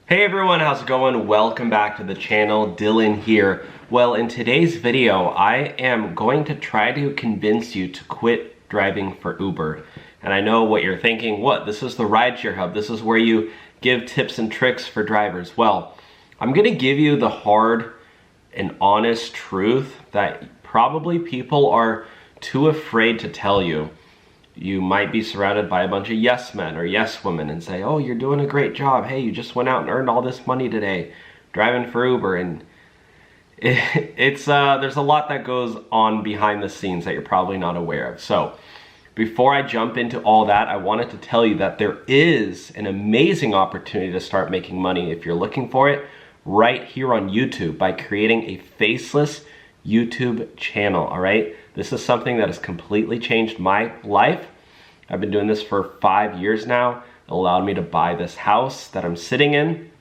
Hey everyone, how's it going? Welcome back to the channel. Dylan here. Well, in today's video, I am going to try to convince you to quit driving for Uber. And I know what you're thinking, what? This is the rideshare hub. This is where you give tips and tricks for drivers. Well, I'm gonna give you the hard and honest truth that probably people are too afraid to tell you. You might be surrounded by a bunch of yes men or yes women and say, oh, you're doing a great job. Hey, you just went out and earned all this money today driving for Uber. And there's a lot that goes on behind the scenes that you're probably not aware of. So before I jump into all that, I wanted to tell you that there is an amazing opportunity to start making money if you're looking for it right here on YouTube by creating a faceless YouTube channel, all right? This is something that has completely changed my life. I've been doing this for 5 years now. It allowed me to buy this house that I'm sitting in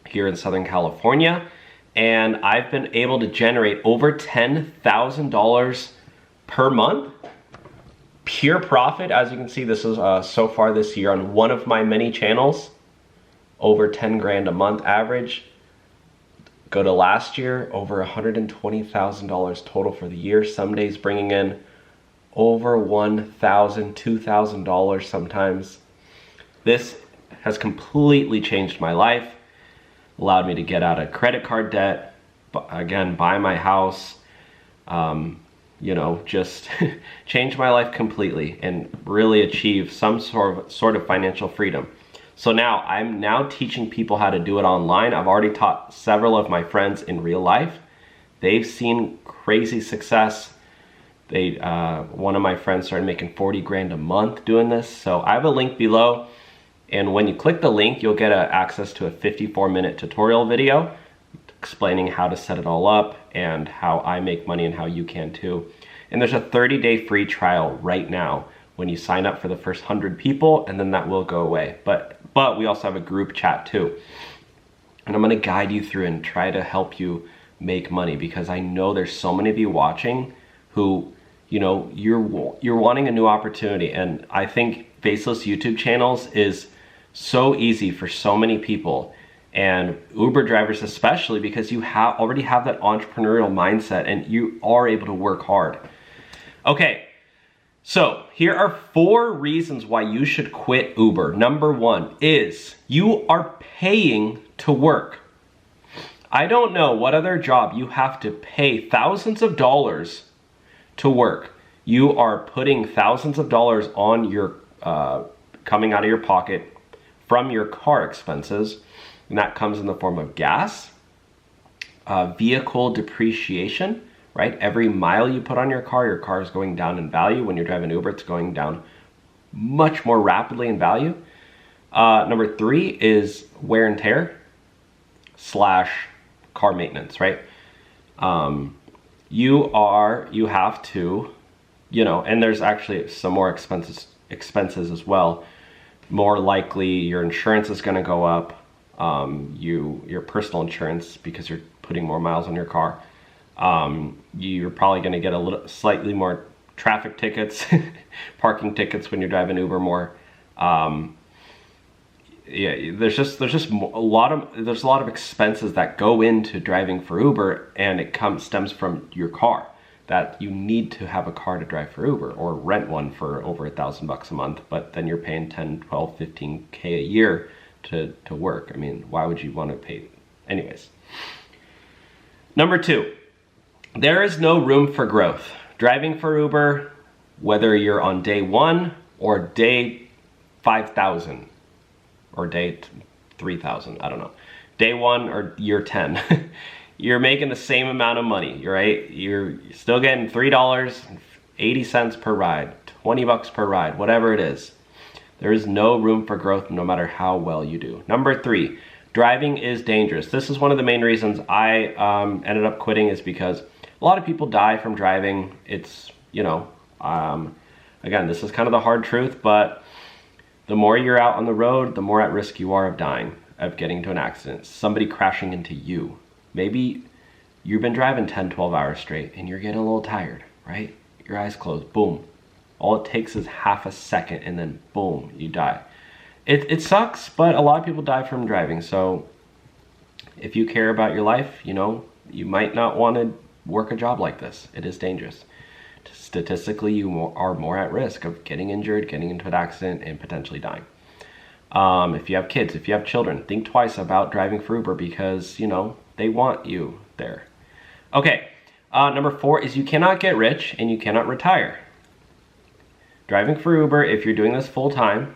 here in Southern California. And I've been able to generate over $10,000 per month. Pure profit, as you can see, this is so far this year on one of my many channels. Over 10 grand a month average. Go to last year, over $120,000 total for the year. Some days bringing in over $1,000, $2,000 sometimes. This has completely changed my life. Allowed me to get out of credit card debt. Again, buy my house. Just change my life completely and really achieve some sort of financial freedom. So now, I'm now teaching people how to do it online. I've already taught several of my friends in real life. They've seen crazy success. One of my friends started making 40 grand a month doing this. So I have a link below. And when you click the link, you'll get access to a 54-minute tutorial video explaining how to set it all up and how I make money and how you can too. And there's a 30-day free trial right now when you sign up for the first 100 people, and then that will go away. But we also have a group chat too. And I'm gonna guide you through and try to help you make money, because I know there's so many of you watching who, you're wanting a new opportunity. And I think faceless YouTube channels is so easy for so many people, and Uber drivers especially, because you already have that entrepreneurial mindset and you are able to work hard. Okay. So here are 4 reasons why you should quit Uber. Number 1 is you are paying to work. I don't know what other job you have to pay thousands of dollars to work. You are putting thousands of dollars on your, coming out of your pocket from your car expenses. And that comes in the form of gas, vehicle depreciation. Right? Every mile you put on your car is going down in value. When you're driving Uber, it's going down much more rapidly in value. Number 3 is wear and tear / car maintenance, right? You have to, and there's actually some more expenses as well. More likely your insurance is gonna go up, your personal insurance, because you're putting more miles on your car. You're probably going to get slightly more traffic tickets, parking tickets when you're driving Uber more. There's just a lot of expenses that go into driving for Uber, and it stems from your car, that you need to have a car to drive for Uber or rent one for over $1,000 a month, but then you're paying 10, 12, 15K a year to work. I mean, why would you want to pay? Anyways. Number 2. There is no room for growth. Driving for Uber, whether you're on day 1 or day 5,000 or day 3,000, I don't know. Day 1 or year 10, you're making the same amount of money, right? You're still getting $3.80 per ride, 20 bucks per ride, whatever it is. There is no room for growth no matter how well you do. Number 3, driving is dangerous. This is one of the main reasons I ended up quitting, is because a lot of people die from driving. It's, again, this is kind of the hard truth, but the more you're out on the road, the more at risk you are of dying, of getting into an accident, somebody crashing into you. Maybe you've been driving 10, 12 hours straight and you're getting a little tired, right? Your eyes closed, boom. All it takes is half a second and then boom, you die. It sucks, but a lot of people die from driving, so if you care about your life, you know, you might not want to work a job like this. It is dangerous. Statistically, you are more at risk of getting injured, getting into an accident, and potentially dying. If you have kids, if you have children, think twice about driving for Uber because, you know, they want you there. Okay, number 4 is you cannot get rich and you cannot retire. Driving for Uber, if you're doing this full time,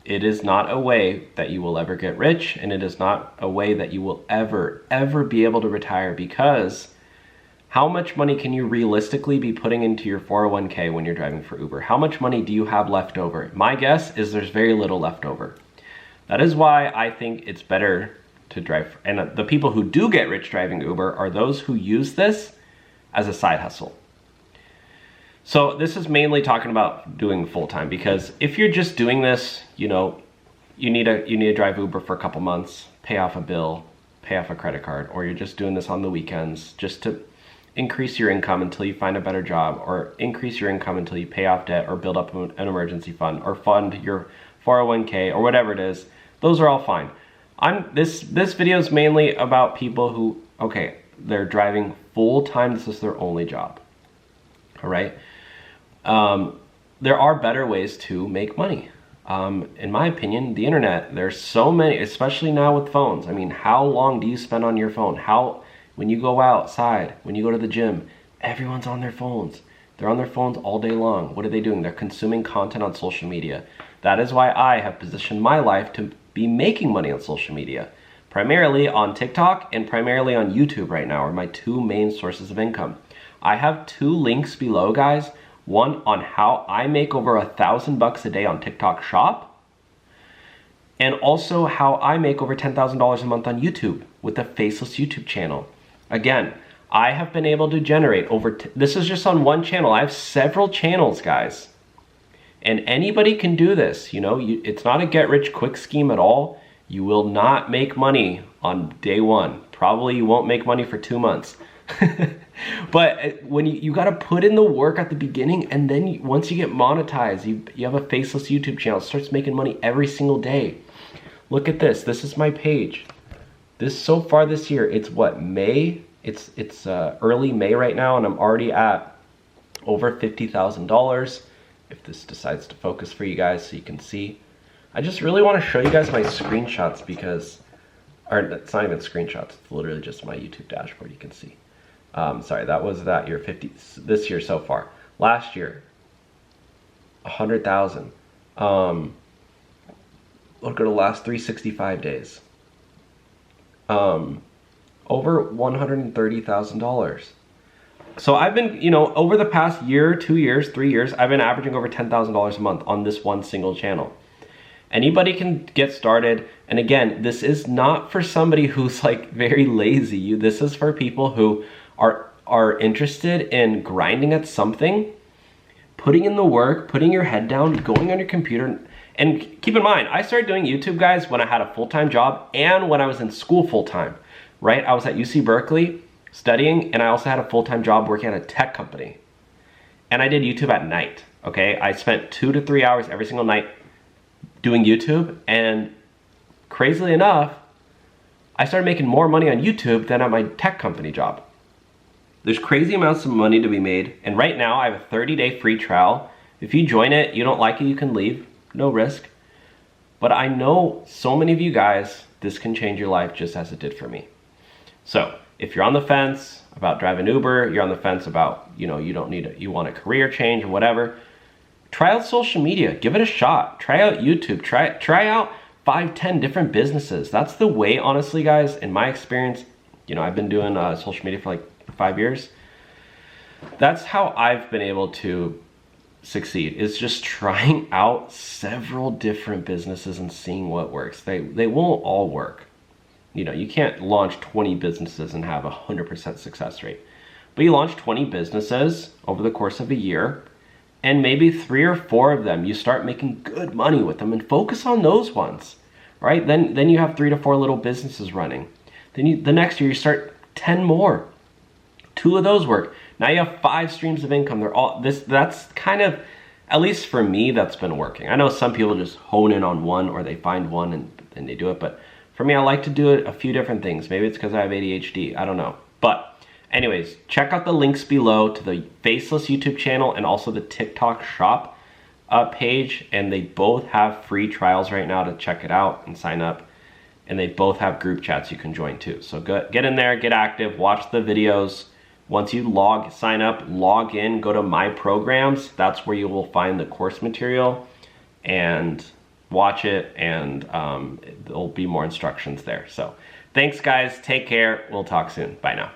it is not a way that you will ever get rich, and it is not a way that you will ever be able to retire, because how much money can you realistically be putting into your 401k when you're driving for Uber? How much money do you have left over? My guess is there's very little left over. That is why I think it's better to drive. And the people who do get rich driving Uber are those who use this as a side hustle. So this is mainly talking about doing full-time, because if you're just doing this, you know, you need to drive Uber for a couple months, pay off a bill, pay off a credit card, or you're just doing this on the weekends just to increase your income until you find a better job, or increase your income until you pay off debt or build up an emergency fund or fund your 401k or whatever it is. Those are all fine. This video is mainly about people who, okay, they're driving full-time, this is their only job. All right. There are better ways to make money. In my opinion, the internet, there's so many, especially now with phones. I mean, how long do you spend on your phone? When you go outside, when you go to the gym, everyone's on their phones. They're on their phones all day long. What are they doing? They're consuming content on social media. That is why I have positioned my life to be making money on social media. Primarily on TikTok and primarily on YouTube right now are my 2 main sources of income. I have 2 links below, guys. One on how I make over $1,000 a day on TikTok Shop, and also how I make over $10,000 a month on YouTube with the Faceless YouTube channel. Again, I have been able to generate this is just on one channel. I have several channels, guys. And anybody can do this. You know, it's not a get-rich-quick scheme at all. You will not make money on day 1. Probably you won't make money for 2 months. But when you got to put in the work at the beginning, and then once you get monetized, you have a Faceless YouTube channel, it starts making money every single day. Look at this. This is my page. So far this year, it's what, May? It's early May right now, and I'm already at over $50,000. If this decides to focus for you guys so you can see. I just really want to show you guys my screenshots because, or it's not even screenshots, it's literally just my YouTube dashboard, you can see. Sorry, that was that year, this year so far. Last year, 100,000. Look at the last 365 days. Over $130,000. So I've been, you know, over the past year, 2 years, 3 years, I've been averaging over $10,000 a month on this one single channel. Anybody can get started. And again, this is not for somebody who's like very lazy. This is for people who are interested in grinding at something, putting in the work, putting your head down, going on your computer. And keep in mind, I started doing YouTube, guys, when I had a full-time job and when I was in school full-time, right? I was at UC Berkeley studying, and I also had a full-time job working at a tech company. And I did YouTube at night, okay? I spent 2 to 3 hours every single night doing YouTube, and crazily enough, I started making more money on YouTube than at my tech company job. There's crazy amounts of money to be made, and right now I have a 30-day free trial. If you join it, you don't like it, you can leave, no risk. But I know so many of you guys, this can change your life just as it did for me. So if you're on the fence about driving Uber, you're on the fence about, you know, you want a career change or whatever, try out social media, give it a shot. Try out YouTube, try out 5-10 different businesses. That's the way, honestly, guys, in my experience. You know, I've been doing social media for like 5 years. That's how I've been able to succeed, is just trying out several different businesses and seeing what works. They won't all work. You know, you can't launch 20 businesses and have 100% success rate. But you launch 20 businesses over the course of a year, and maybe 3 or 4 of them, you start making good money with them, and focus on those ones, right? Then you have 3 to 4 little businesses running. Then the next year you start 10 more. 2 of those work. Now you have 5 streams of income. That's kind of, at least for me, that's been working. I know some people just hone in on one, or they find one and they do it, but For me, I like to do it a few different things. Maybe it's because I have ADHD, I don't know. But anyways, check out the links below to the Faceless YouTube channel and also the TikTok shop page, and they both have free trials right now to check it out and sign up. And they both have group chats you can join too. So get in there, get active, watch the videos. Once you sign up, log in, go to My Programs. That's where you will find the course material and watch it, and there'll be more instructions there. So thanks guys, take care. We'll talk soon. Bye now.